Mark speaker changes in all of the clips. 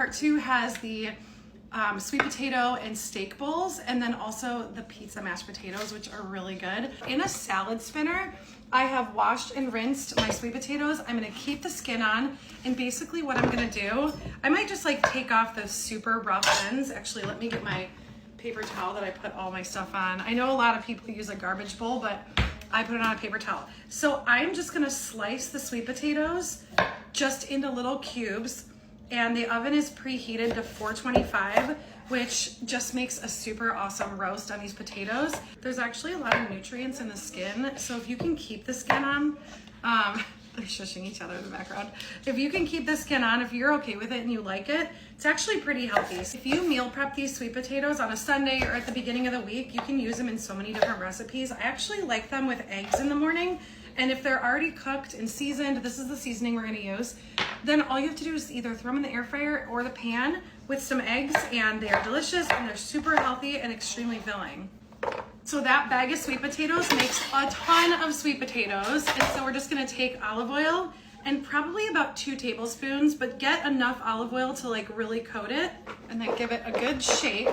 Speaker 1: Part 2 has the sweet potato and steak bowls, and then also the pizza mashed potatoes, which are really good. In a salad spinner, I have washed and rinsed my sweet potatoes. I'm gonna keep the skin on, and basically what I'm gonna do, I might just like take off those super rough ends. Actually, let me get my paper towel that I put all my stuff on. I know a lot of people use a garbage bowl, but I put it on a paper towel. So I'm just gonna slice the sweet potatoes just into little cubes, and the oven is preheated to 425, which just makes a super awesome roast on these potatoes. There's actually a lot of nutrients in the skin, so if you can keep the skin on, they're shushing each other in the background. If you can keep the skin on, if you're okay with it and you like it, it's actually pretty healthy. If you meal prep these sweet potatoes on a Sunday or at the beginning of the week, you can use them in so many different recipes. I actually like them with eggs in the morning. And if they're already cooked and seasoned, this is the seasoning we're gonna use, then all you have to do is either throw them in the air fryer or the pan with some eggs, and they are delicious and they're super healthy and extremely filling. So that bag of sweet potatoes makes a ton of sweet potatoes. And so we're just gonna take olive oil and probably about 2 tablespoons, but get enough olive oil to like really coat it and then give it a good shake.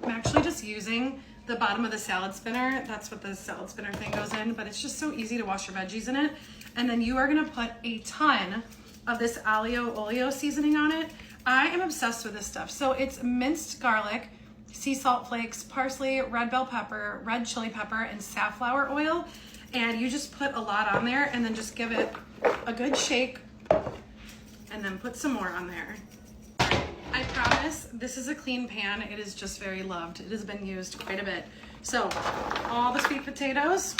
Speaker 1: I'm actually just using the bottom of the salad spinner. That's what the salad spinner thing goes in, but it's just so easy to wash your veggies in it. And then you are gonna put a ton of this aglio olio seasoning on it. I am obsessed with this stuff. So it's minced garlic, sea salt flakes, parsley, red bell pepper, red chili pepper, and safflower oil. And you just put a lot on there and then just give it a good shake and then put some more on there. I promise this is a clean pan. It is just very loved. It has been used quite a bit. So all the sweet potatoes,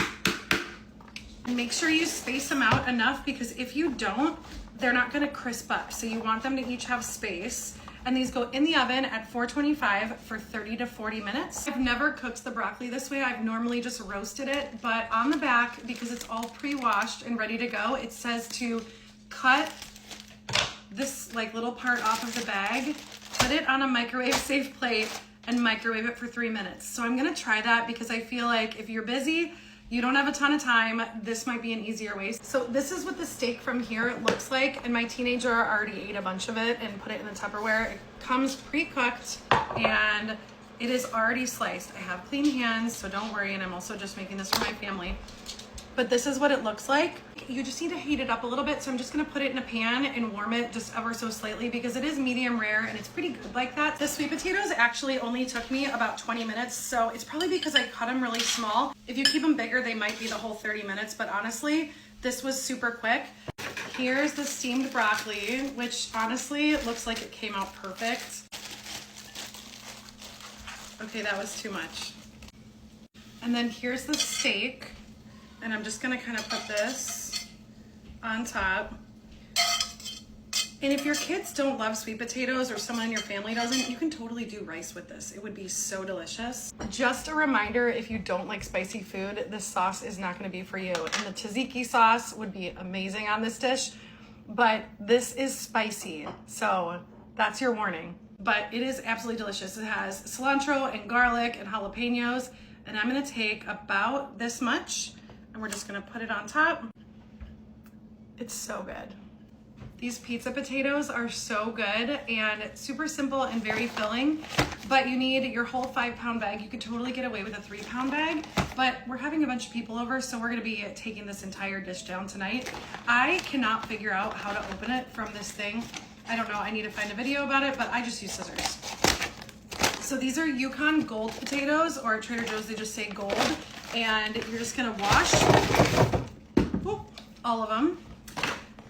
Speaker 1: make sure you space them out enough, because if you don't, they're not gonna crisp up. So you want them to each have space. And these go in the oven at 425 for 30 to 40 minutes. I've never cooked the broccoli this way. I've normally just roasted it, but on the back, because it's all pre-washed and ready to go, it says to cut this like little part off of the bag, put it on a microwave safe plate, and microwave it for 3 minutes. So I'm gonna try that, because I feel like if you're busy, you don't have a ton of time, this might be an easier way. So this is what the steak from here looks like, and my teenager already ate a bunch of it and put it in the Tupperware. It comes pre-cooked and it is already sliced. I have clean hands, so don't worry, and I'm also just making this for my family. But this is what it looks like. You just need to heat it up a little bit, so I'm just gonna put it in a pan and warm it just ever so slightly, because it is medium rare and it's pretty good like that. The sweet potatoes actually only took me about 20 minutes, so it's probably because I cut them really small. If you keep them bigger, they might be the whole 30 minutes, but honestly, this was super quick. Here's the steamed broccoli, which honestly looks like it came out perfect. Okay, that was too much. And then here's the steak. And I'm just gonna kind of put this on top. And if your kids don't love sweet potatoes, or someone in your family doesn't, you can totally do rice with this. It would be so delicious. Just a reminder, if you don't like spicy food, this sauce is not gonna be for you. And the tzatziki sauce would be amazing on this dish, but this is spicy, so that's your warning. But it is absolutely delicious. It has cilantro and garlic and jalapenos, and I'm gonna take about this much, and we're just gonna put it on top. It's so good. These pizza potatoes are so good and super simple and very filling, but you need your whole 5-pound bag. You could totally get away with a 3-pound bag, but we're having a bunch of people over, so we're gonna be taking this entire dish down tonight. I cannot figure out how to open it from this thing. I don't know, I need to find a video about it, but I just use scissors. So these are Yukon Gold potatoes, or at Trader Joe's they just say gold. And you're just gonna wash all of them.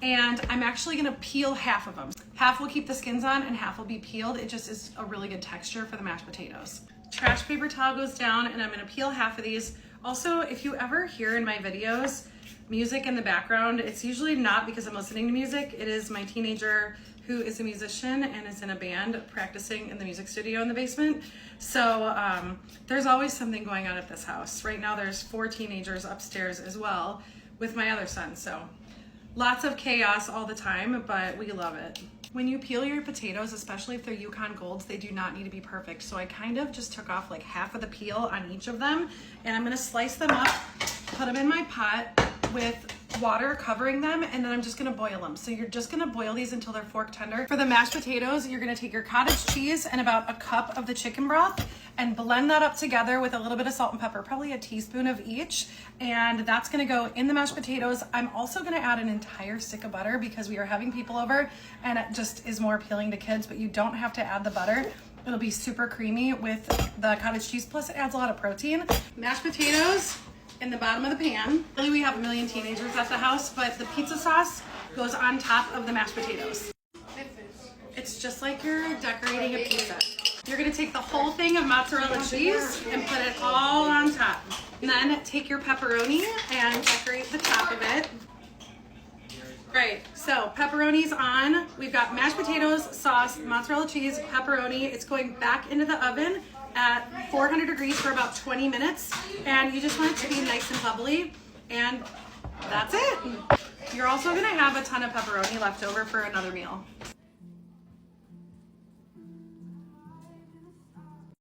Speaker 1: And I'm actually gonna peel half of them. Half will keep the skins on and half will be peeled. It just is a really good texture for the mashed potatoes. Trash paper towel goes down, and I'm gonna peel half of these. Also, if you ever hear in my videos music in the background, it's usually not because I'm listening to music. It is my teenager who is a musician and is in a band practicing in the music studio in the basement. So there's always something going on at this house. Right now there's 4 teenagers upstairs as well with my other son. So lots of chaos all the time, but we love it. When you peel your potatoes, especially if they're Yukon Golds, they do not need to be perfect. So I kind of just took off like half of the peel on each of them, and I'm gonna slice them up, put them in my pot, with water covering them, and then I'm just gonna boil them. So you're just gonna boil these until they're fork tender. For the mashed potatoes, you're gonna take your cottage cheese and about a cup of the chicken broth and blend that up together with a little bit of salt and pepper, probably a teaspoon of each. And that's gonna go in the mashed potatoes. I'm also gonna add an entire stick of butter because we are having people over and it just is more appealing to kids, but you don't have to add the butter. It'll be super creamy with the cottage cheese, plus it adds a lot of protein. Mashed potatoes in the bottom of the pan. Really, we have a million teenagers at the house, but the pizza sauce goes on top of the mashed potatoes. It's just like you're decorating a pizza. You're gonna take the whole thing of mozzarella cheese and put it all on top. And then take your pepperoni and decorate the top of it. Great, so pepperoni's on. We've got mashed potatoes, sauce, mozzarella cheese, pepperoni. It's going back into the oven at 400 degrees for about 20 minutes. And you just want it to be nice and bubbly. And that's it. You're also gonna have a ton of pepperoni left over for another meal.